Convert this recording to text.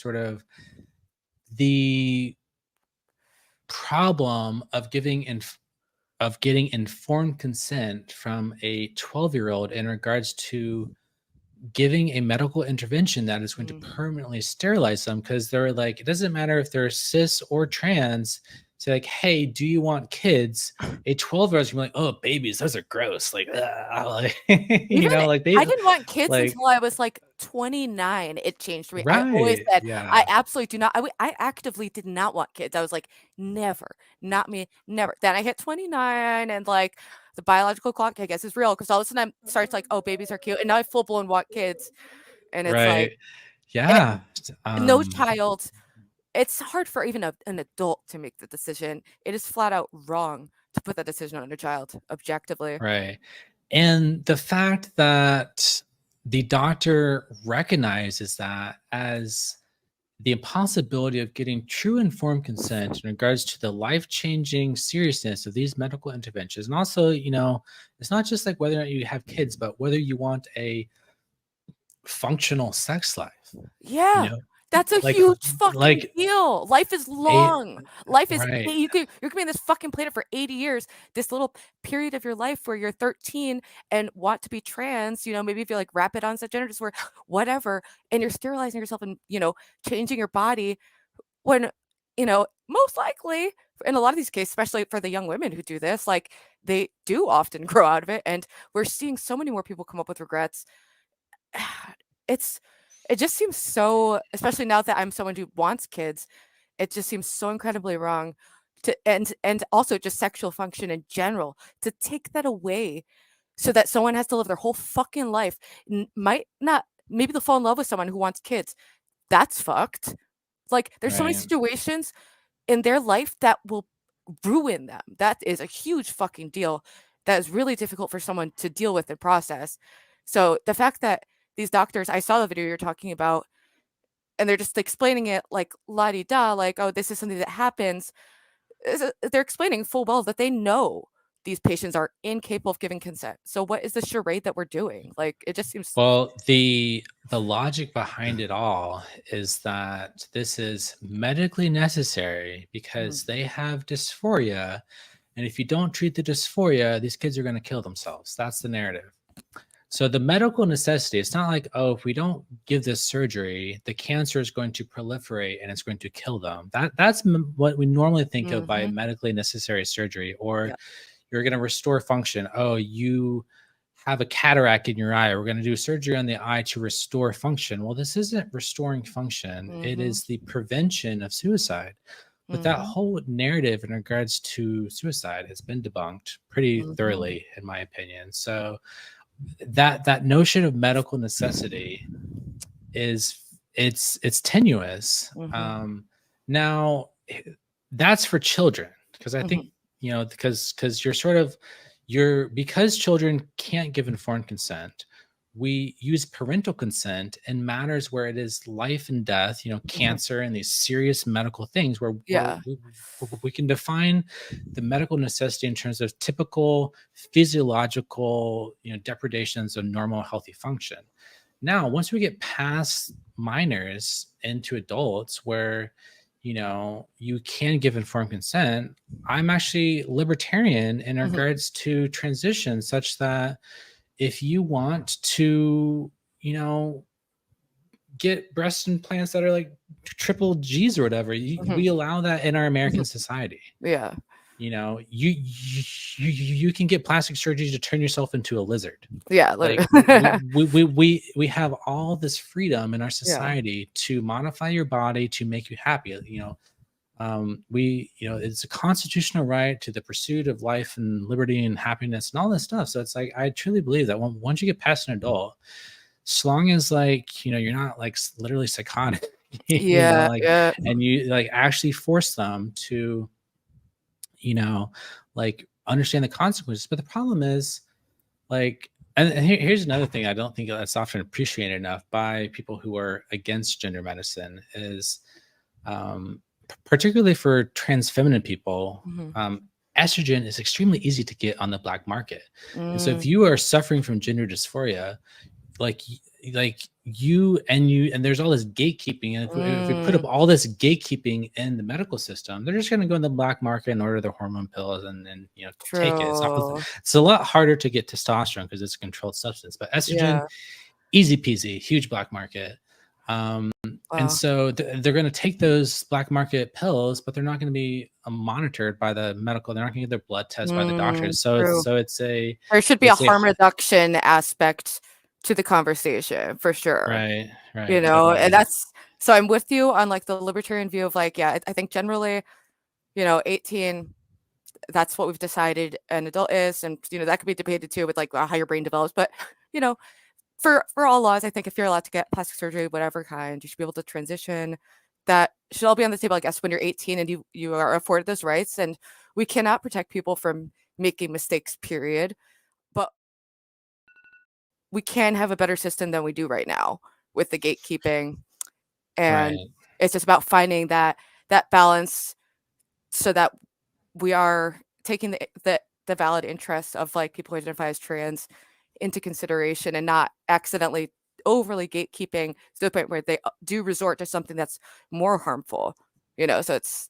sort of the problem of getting informed consent from a 12-year-old in regards to giving a medical intervention that is going to permanently sterilize them, because they're like, it doesn't matter if they're cis or trans. Say like, hey, do you want kids? A 12-year-old is gonna be like, oh, babies, those are gross. Like, like like I didn't want kids like, until I was like 29. It changed me. I always right, said I yeah, absolutely do not. I actively did not want kids. I was like, never, not me, never. Then I hit 29, and like the biological clock, I guess, is real, because all of a sudden I starts like, oh, babies are cute, and now I full blown want kids, and it's like, right, yeah. no child. It's hard for even an adult to make the decision. It is flat out wrong to put that decision on a child, objectively. Right. And the fact that the doctor recognizes that as the impossibility of getting true informed consent in regards to the life-changing seriousness of these medical interventions. And also, it's not just like whether or not you have kids, but whether you want a functional sex life. Yeah. That's a Like huge fucking like deal. Life is a long. Life is right. you're gonna be on this fucking planet for 80 years. This little period of your life where you're 13 and want to be trans, maybe if you're like rapid onset gender disorder, whatever, and you're sterilizing yourself and, changing your body when, most likely in a lot of these cases, especially for the young women who do this, like they do often grow out of it. And we're seeing so many more people come up with regrets. It just seems so, especially now that I'm someone who wants kids, it just seems so incredibly wrong to and also just sexual function in general, to take that away so that someone has to live their whole fucking life. Might not, maybe they'll fall in love with someone who wants kids. That's fucked. Like there's so many Right. situations in their life that will ruin them. That is a huge fucking deal that is really difficult for someone to deal with and process. So the fact that these doctors, I saw the video you're talking about, and they're just explaining it like la-di-da, like, oh, this is something that happens. They're explaining full well that they know these patients are incapable of giving consent. So what is the charade that we're doing? Like, it just seems. Well, the logic behind it all is that this is medically necessary because they have dysphoria, and if you don't treat the dysphoria, these kids are going to kill themselves. That's the narrative. So the medical necessity, it's not like, oh, if we don't give this surgery, the cancer is going to proliferate and it's going to kill them. That's what we normally think of by medically necessary surgery. Or Yeah. you're going to restore function. Oh, you have a cataract in your eye. We're going to do surgery on the eye to restore function. Well, this isn't restoring function. It is the prevention of suicide. But that whole narrative in regards to suicide has been debunked pretty thoroughly, in my opinion. So that notion of medical necessity is it's tenuous. Now that's for children, because I think because because children can't give informed consent, we use parental consent in matters where it is life and death, cancer and these serious medical things where Yeah. we can define the medical necessity in terms of typical physiological, depredations of normal healthy function. Now, once we get past minors into adults where you can give informed consent, I'm actually libertarian in regards to transition, such that if you want to, get breast implants that are like triple G's or whatever, we allow that in our American society. Yeah. You can get plastic surgery to turn yourself into a lizard. Yeah. Like we have all this freedom in our society to modify your body to make you happy. It's a constitutional right to the pursuit of life and liberty and happiness and all this stuff. So it's like, I truly believe that once you get past an adult, as long as you're not like literally psychotic, Yeah. and you like actually force them to, understand the consequences. But the problem is and here's another thing I don't think that's often appreciated enough by people who are against gender medicine is, particularly for trans feminine people, estrogen is extremely easy to get on the black market. And so if you are suffering from gender dysphoria, like and there's all this gatekeeping, and if we put up all this gatekeeping in the medical system, they're just going to go in the black market and order their hormone pills and take it. It's a lot harder to get testosterone because it's a controlled substance, but estrogen, easy peasy, huge black market. And so they're going to take those black market pills, but they're not going to be monitored by the medical. They're not going to get their blood test by the doctors. There should be a harm reduction aspect to the conversation for sure. Right. Totally. And so I'm with you on like the libertarian view of like, I think generally, 18, that's what we've decided an adult is. And, that could be debated too with like how your brain develops. But, for all laws, I think if you're allowed to get plastic surgery, whatever kind, you should be able to transition. That should all be on the table, I guess, when you're 18 and you are afforded those rights. And we cannot protect people from making mistakes, period. But we can have a better system than we do right now with the gatekeeping. And it's just about finding that balance so that we are taking the valid interests of like people who identify as trans into consideration and not accidentally overly gatekeeping to the point where they do resort to something that's more harmful, so it's